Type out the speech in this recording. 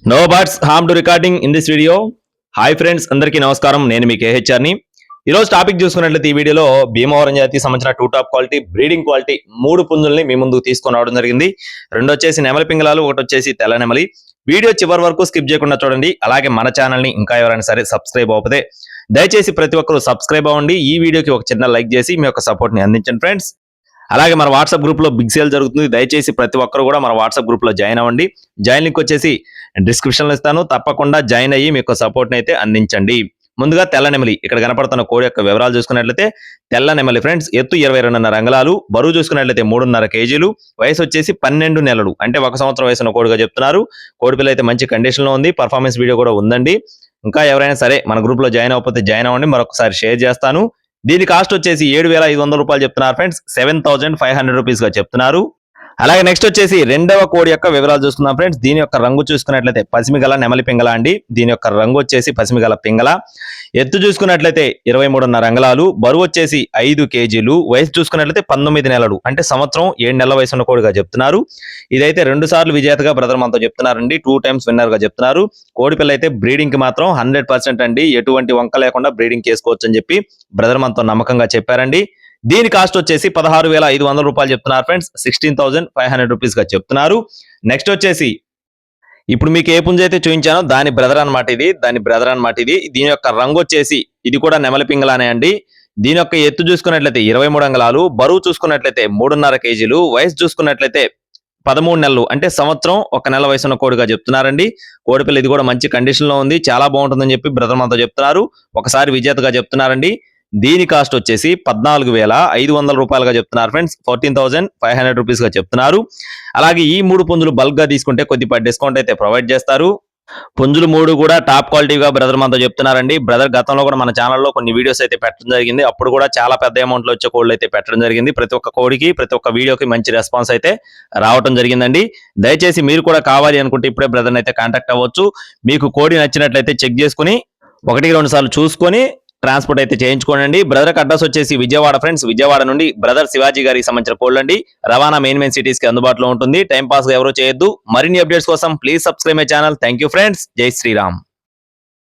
No birds harm to recording in this video. Hi friends, అందరికీ నమస్కారం. నేను మీ కేహెచ్ఆర్ని. ఈరోజు టాపిక్ చూసుకున్నట్లయితే ఈ వీడియోలో భీమవరం జాతికి సంబంధించిన 2 టాప్ క్వాలిటీ బ్రీడింగ్ క్వాలిటీ 3 పుంజుల్ని మీ ముందుకు తీసుకొని రావడం జరిగింది. 2 వచ్చేసి నెమలి పింగళాలు, 1 వచ్చేసి తెల్ల నెమలి. వీడియో చివరి వరకు స్కిప్ చేయకుండా చూడండి. అలాగే మన ఛానల్ని ఇంకా ఎవరైనా సరే సబ్స్క్రైబ్ అవ్వకపోతే దయచేసి ప్రతి ఒక్కరూ సబ్స్క్రైబ్ అవ్వండి. ఈ వీడియోకి ఒక చిన్న లైక్ చేసి మీ యొక్క సపోర్ట్ని అందించండి ఫ్రెండ్స్. అలాగే మన వాట్సాప్ గ్రూప్ లో బిగ్ సేల్ జరుగుతుంది. దయచేసి ప్రతి ఒక్కరు కూడా మన వాట్సాప్ గ్రూప్ లో జాయిన్ అవ్వండి. జాయిన్ లింక్ వచ్చేసి డిస్క్రిప్షన్ లో ఇస్తాను. తప్పకుండా జాయిన్ అయ్యి మీకు సపోర్ట్ అయితే అందించండి. ముందుగా తెల్ల నెమలి, ఇక్కడ కనపడుతున్న కోడి యొక్క వివరాలు చూసుకున్నట్లయితే తెల్ల నెమలి ఫ్రెండ్స్, ఎత్తు 22.5 అంగుళాలు, బరువు చూసుకున్నట్లయితే 3.5 కేజీలు, వయసు వచ్చేసి 12 నెలలు, అంటే 1 సంవత్సరం వయసున్న కోడిగా చెప్తున్నారు. కోడి పిల్ల అయితే మంచి కండిషన్ లో ఉంది. పర్ఫార్మెన్స్ వీడియో కూడా ఉందండి. ఇంకా ఎవరైనా సరే మన గ్రూప్ లో జాయిన్ అవ్వకపోతే జాయిన్ అవ్వండి. మరొకసారి షేర్ చేస్తాను. దీని కాస్ట్ వచ్చేసి 7,500 రూపాయలు చెప్తున్నారు ఫ్రెండ్స్. 7,500 రూపీస్ గా చెప్తున్నారు. అలాగే నెక్స్ట్ వచ్చేసి రెండవ కోడి యొక్క వివరాలు చూసుకుందాం ఫ్రెండ్స్. దీని యొక్క రంగు చూసుకున్నట్లయితే పసిమిగల నెమలి పింగళ అండి. దీని యొక్క రంగు వచ్చేసి పసిమిగల పింగళ. ఎత్తు చూసుకున్నట్లయితే 23.5 అంగుళాలు, బరువు వచ్చేసి 5 కేజీలు, వయసు చూసుకున్నట్లయితే 19 నెలలు, అంటే సంవత్సరం 7 నెలల వయసు ఉన్న కోడిగా చెప్తున్నారు. ఇదైతే 2 సార్లు విజేతగా బ్రదర్ మనతో చెప్తున్నారండి. 2 టైమ్స్ విన్నర్ గా చెప్తున్నారు. కోడి పిల్ల అయితే బ్రీడింగ్ కి మాత్రం 100% అండి, ఎటువంటి వంక లేకుండా బ్రీడింగ్ చేసుకోవచ్చు అని చెప్పి బ్రదర్ మనతో నమ్మకంగా చెప్పారండి. దీని కాస్ట్ వచ్చేసి 16,500 రూపాయలు చెప్తున్నారు ఫ్రెండ్స్. 16,500 రూపీస్ గా చెప్తున్నారు. నెక్స్ట్ వచ్చేసి ఇప్పుడు మీకు ఏ పుంజ అయితే చూపించానో దాని బ్రదర్ అనమాట ఇది. దీని యొక్క రంగు వచ్చేసి ఇది కూడా నెమలి పింగళానే అండి. దీని యొక్క ఎత్తు చూసుకున్నట్లయితే 23 అంగుళాలు, బరువు చూసుకున్నట్లయితే 3.5 కేజీలు, వయసు చూసుకున్నట్లయితే 13 నెలలు, అంటే సంవత్సరం 1 నెల వయసున్న కోడిగా చెప్తున్నారండి. కోడిపిల్ల ఇది కూడా మంచి కండిషన్ లో ఉంది. చాలా బాగుంటుందని చెప్పి బ్రదర్ మనతో చెప్తున్నారు. ఒకసారి విజేతగా చెప్తున్నారండి. దీని కాస్ట్ వచ్చేసి 14,500 రూపాయలుగా చెప్తున్నారు ఫ్రెండ్స్. 14,500 రూపీస్ గా చెప్తున్నారు. అలాగే ఈ 3 పుంజులు బల్క్ గా తీసుకుంటే కొద్దిపాటి డిస్కౌంట్ అయితే ప్రొవైడ్ చేస్తారు. పుంజులు 3 కూడా టాప్ క్వాలిటీగా బ్రదర్ మనతో చెప్తున్నారండి. బ్రదర్ గతంలో కూడా మన ఛానల్లో కొన్ని వీడియోస్ అయితే పెట్టడం జరిగింది. అప్పుడు కూడా చాలా పెద్ద అమౌంట్ లో వచ్చే కోళ్ళు అయితే పెట్టడం జరిగింది. ప్రతి ఒక్క కోడికి, ప్రతి ఒక్క వీడియోకి మంచి రెస్పాన్స్ అయితే రావడం జరిగిందండి. దయచేసి మీరు కూడా కావాలి అనుకుంటే ఇప్పుడే బ్రదర్ అయితే కాంటాక్ట్ అవ్వచ్చు. మీకు కోడి నచ్చినట్లయితే చెక్ చేసుకుని 1-2 సార్లు చూసుకొని ట్రాన్స్పోర్ట్ అయితే చేయించుకోండి. బ్రదర్ అడ్రస్ వచ్చేసి విజయవాడ ఫ్రెండ్స్. విజయవాడ నుండి బ్రదర్ శివాజీ గారికి సంబంధించిన కోళ్ళు అండి. రవాణా మెయిన్ సిటీస్ కి అందుబాటులో ఉంటుంది. టైం పాస్ గా ఎవరో చేయొద్దు. మరిన్ని అప్డేట్స్ కోసం please subscribe my channel. Thank you friends. జై శ్రీరామ్.